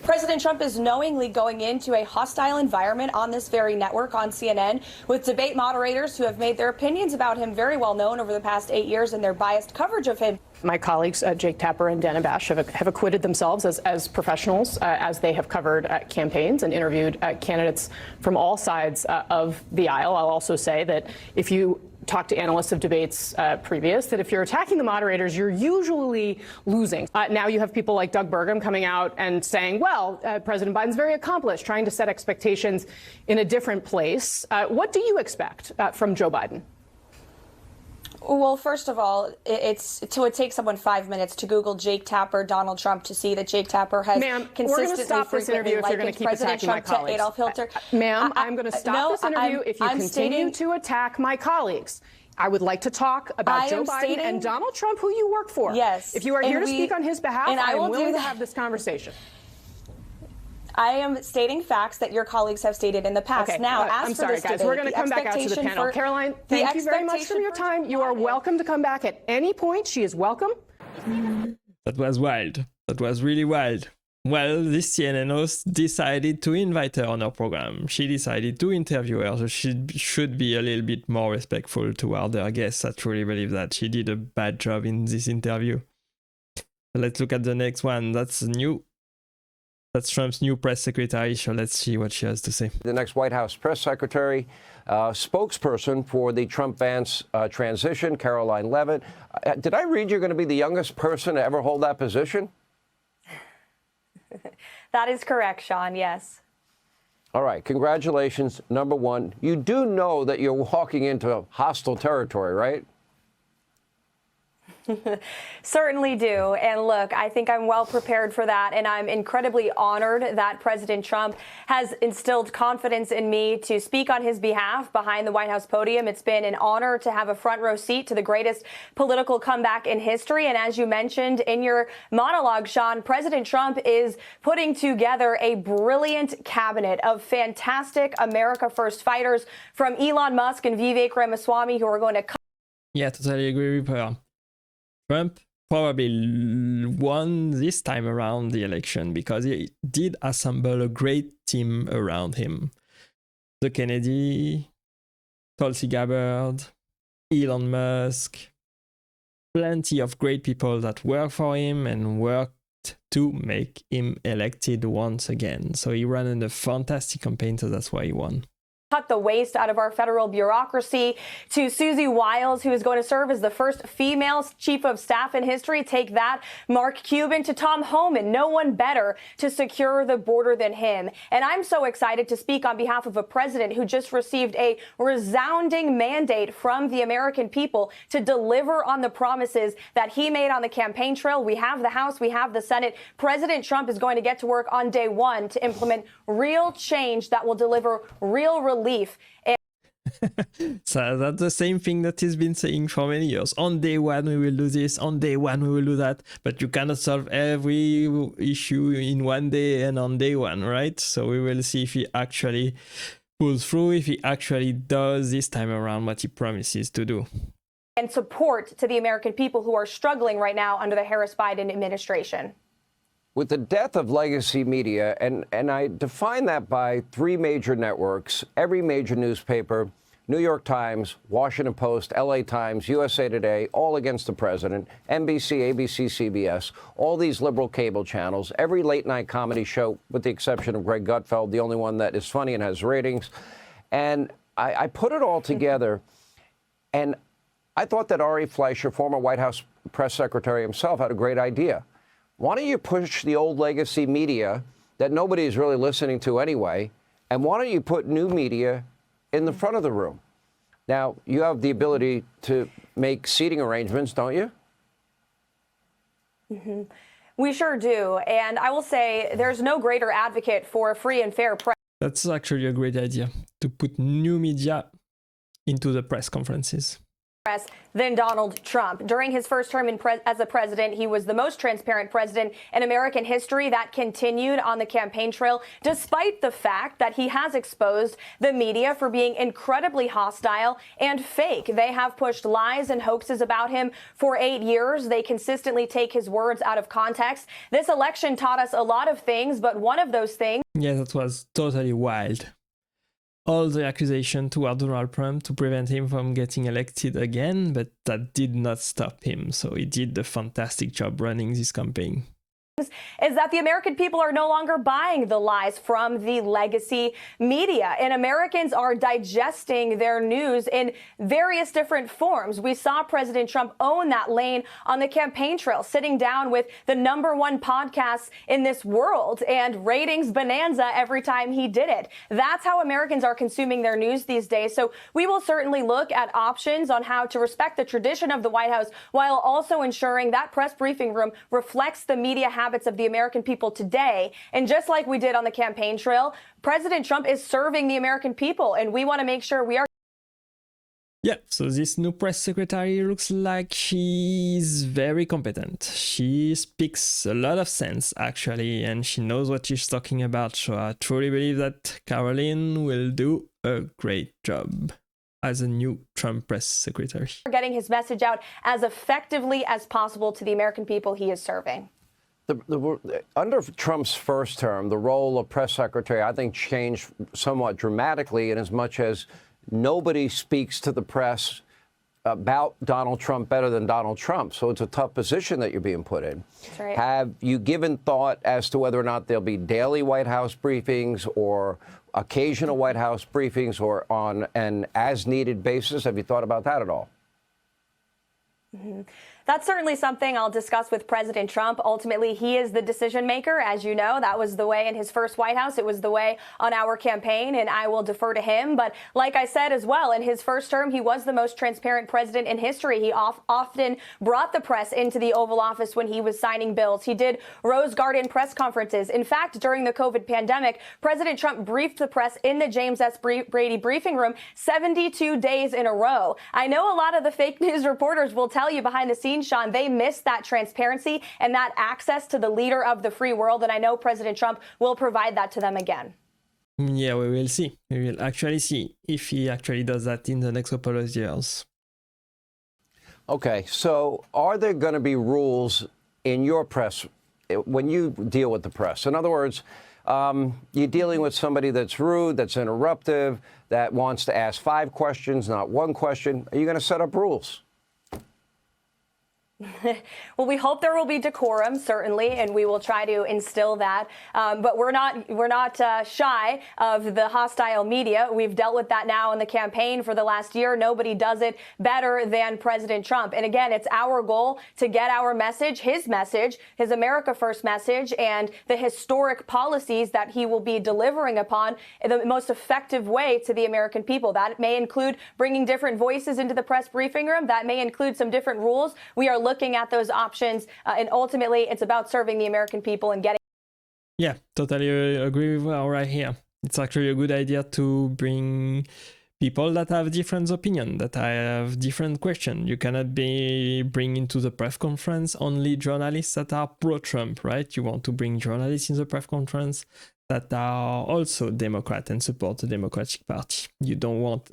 President Trump is knowingly going into a hostile environment on this very network, on CNN, with debate moderators who have made their opinions about him very well known over the past 8 years and their biased coverage of him. My colleagues, Jake Tapper and Dana Bash, have acquitted themselves as professionals as they have covered campaigns and interviewed candidates from all sides of the aisle. I'll also say that if you talk to analysts of debates previous, that if you're attacking the moderators, you're usually losing. Now you have people like Doug Burgum coming out and saying, well, President Biden's very accomplished, trying to set expectations in a different place. What do you expect from Joe Biden? Well, first of all, it takes someone 5 minutes to Google Jake Tapper, Donald Trump, to see that Jake Tapper has consistently stop this interview if you're going to keep President attacking Trump my colleagues. Adolf Hitler. Ma'am, I'm going to stop this interview if you continue to attack my colleagues. I would like to talk about Joe Biden and Donald Trump, who you work for. Yes. If you are here to speak on his behalf, I am willing to have this conversation. I am stating facts that your colleagues have stated in the past. Okay. Now, I'm sorry, guys. We're going to come back out to the panel. Caroline, thank you very much for your time. You are welcome to come back at any point. She is welcome. That was wild. That was really wild. Well, this CNN host decided to invite her on her program. She decided to interview her, so she should be a little bit more respectful toward her guests. I truly believe that she did a bad job in this interview. Let's look at the next one. That's Trump's new press secretary, so let's see what she has to say. The next White House press secretary, spokesperson for the Trump-Vance transition, Caroline Leavitt. Did I read you're going to be the youngest person to ever hold that position? That is correct, Sean, yes. All right, congratulations, number one. You do know that you're walking into hostile territory, right? Certainly do. And look, I think I'm well prepared for that. And I'm incredibly honored that President Trump has instilled confidence in me to speak on his behalf behind the White House podium. It's been an honor to have a front row seat to the greatest political comeback in history. And as you mentioned in your monologue, Sean, President Trump is putting together a brilliant cabinet of fantastic America First fighters, from Elon Musk and Vivek Ramaswamy, who are going to... Yeah, totally agree with her. Trump probably won this time around the election because he did assemble a great team around him. The Kennedy, Tulsi Gabbard, Elon Musk, plenty of great people that worked for him and worked to make him elected once again. So he ran a fantastic campaign, so that's why he won. Cut the waste out of our federal bureaucracy, to Susie Wiles, who is going to serve as the first female chief of staff in history. Take that. Mark Cuban, to Tom Homan. No one better to secure the border than him. And I'm so excited to speak on behalf of a president who just received a resounding mandate from the American people to deliver on the promises that he made on the campaign trail. We have the House, we have the Senate. President Trump is going to get to work on day one to implement real change that will deliver real relief. So that's the same thing that he's been saying for many years. On day one, we will do this. On day one, we will do that. But you cannot solve every issue in one day and on day one, right? So we will see if he actually pulls through, if he actually does this time around what he promises to do. And support to the American people who are struggling right now under the Harris-Biden administration. With the death of legacy media, and I define that by three major networks, every major newspaper, New York Times, Washington Post, LA Times, USA Today, all against the president, NBC, ABC, CBS, all these liberal cable channels, every late night comedy show, with the exception of Greg Gutfeld, the only one that is funny and has ratings. And I put it all together, and I thought that Ari Fleischer, former White House press secretary himself, had a great idea. Why don't you push the old legacy media that nobody is really listening to anyway, and why don't you put new media in the front of the room? Now, you have the ability to make seating arrangements, don't you? Mm-hmm. We sure do. And I will say there's no greater advocate for a free and fair press. That's actually a great idea, to put new media into the press conferences. press than Donald Trump. During his first term as a president, he was the most transparent president in American history. That continued on the campaign trail, despite the fact that he has exposed the media for being incredibly hostile and fake. They have pushed lies and hoaxes about him for 8 years. They consistently take his words out of context. This election taught us a lot of things, but one of those things... Yeah, that was totally wild. All the accusation toward Donald Trump to prevent him from getting elected again, but that did not stop him. So he did a fantastic job running this campaign. Is that the American people are no longer buying the lies from the legacy media, and Americans are digesting their news in various different forms. We saw President Trump own that lane on the campaign trail, sitting down with the #1 podcast in this world and ratings bonanza every time he did it. That's how Americans are consuming their news these days. So we will certainly look at options on how to respect the tradition of the White House while also ensuring that press briefing room reflects the media habits of the American people today. And just like we did on the campaign trail, President Trump is serving the American people, and we want to make sure we are... Yeah, so this new press secretary looks like she's very competent. She speaks a lot of sense, actually, and she knows what she's talking about. So I truly believe that Caroline will do a great job as a new Trump press secretary. Getting his message out as effectively as possible to the American people he is serving. Under Trump's first term, the role of press secretary, I think, changed somewhat dramatically in as much as nobody speaks to the press about Donald Trump better than Donald Trump. So it's a tough position that you're being put in. That's right. Have you given thought as to whether or not there'll be daily White House briefings or occasional White House briefings or on an as-needed basis? Have you thought about that at all? Mm-hmm. That's certainly something I'll discuss with President Trump. Ultimately, he is the decision maker. As you know, that was the way in his first White House. It was the way on our campaign, and I will defer to him. But like I said as well, in his first term, he was the most transparent president in history. He often brought the press into the Oval Office when he was signing bills. He did Rose Garden press conferences. In fact, during the COVID pandemic, President Trump briefed the press in the James S. Brady briefing room 72 days in a row. I know a lot of the fake news reporters will tell you behind the scenes, Sean, they miss that transparency and that access to the leader of the free world. And I know President Trump will provide that to them again. Yeah, we will see. We will actually see if he actually does that in the next couple of years. Okay, so are there going to be rules in your press when you deal with the press? In other words, you're dealing with somebody that's rude, that's interruptive, that wants to ask 5 questions, not 1 question. Are you going to set up rules? Well, we hope there will be decorum, certainly, and we will try to instill that. But we're not shy of the hostile media. We've dealt with that now in the campaign for the last year. Nobody does it better than President Trump. And again, it's our goal to get our message, his America First message, and the historic policies that he will be delivering upon in the most effective way to the American people. That may include bringing different voices into the press briefing room. That may include some different rules. We are looking at those options, and ultimately it's about serving the American people and getting... Yeah, totally agree with her right here. It's actually a good idea to bring people that have different opinions, that have different questions. You cannot be bringing to the press conference only journalists that are pro-Trump, right? You want to bring journalists in the press conference that are also Democrat and support the Democratic Party. You don't want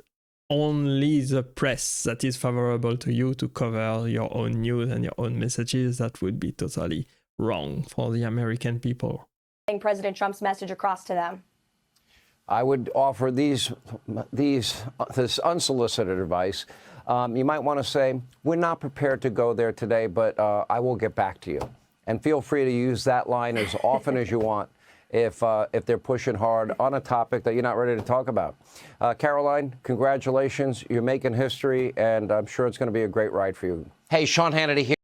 only the press that is favorable to you to cover your own news and your own messages. That would be totally wrong for the American people. President Trump's message across to them. I would offer this unsolicited advice. You might want to say, we're not prepared to go there today, but I will get back to you. And feel free to use that line as often as you want if they're pushing hard on a topic that you're not ready to talk about. Caroline, congratulations. You're making history, and I'm sure it's going to be a great ride for you. Hey, Sean Hannity here.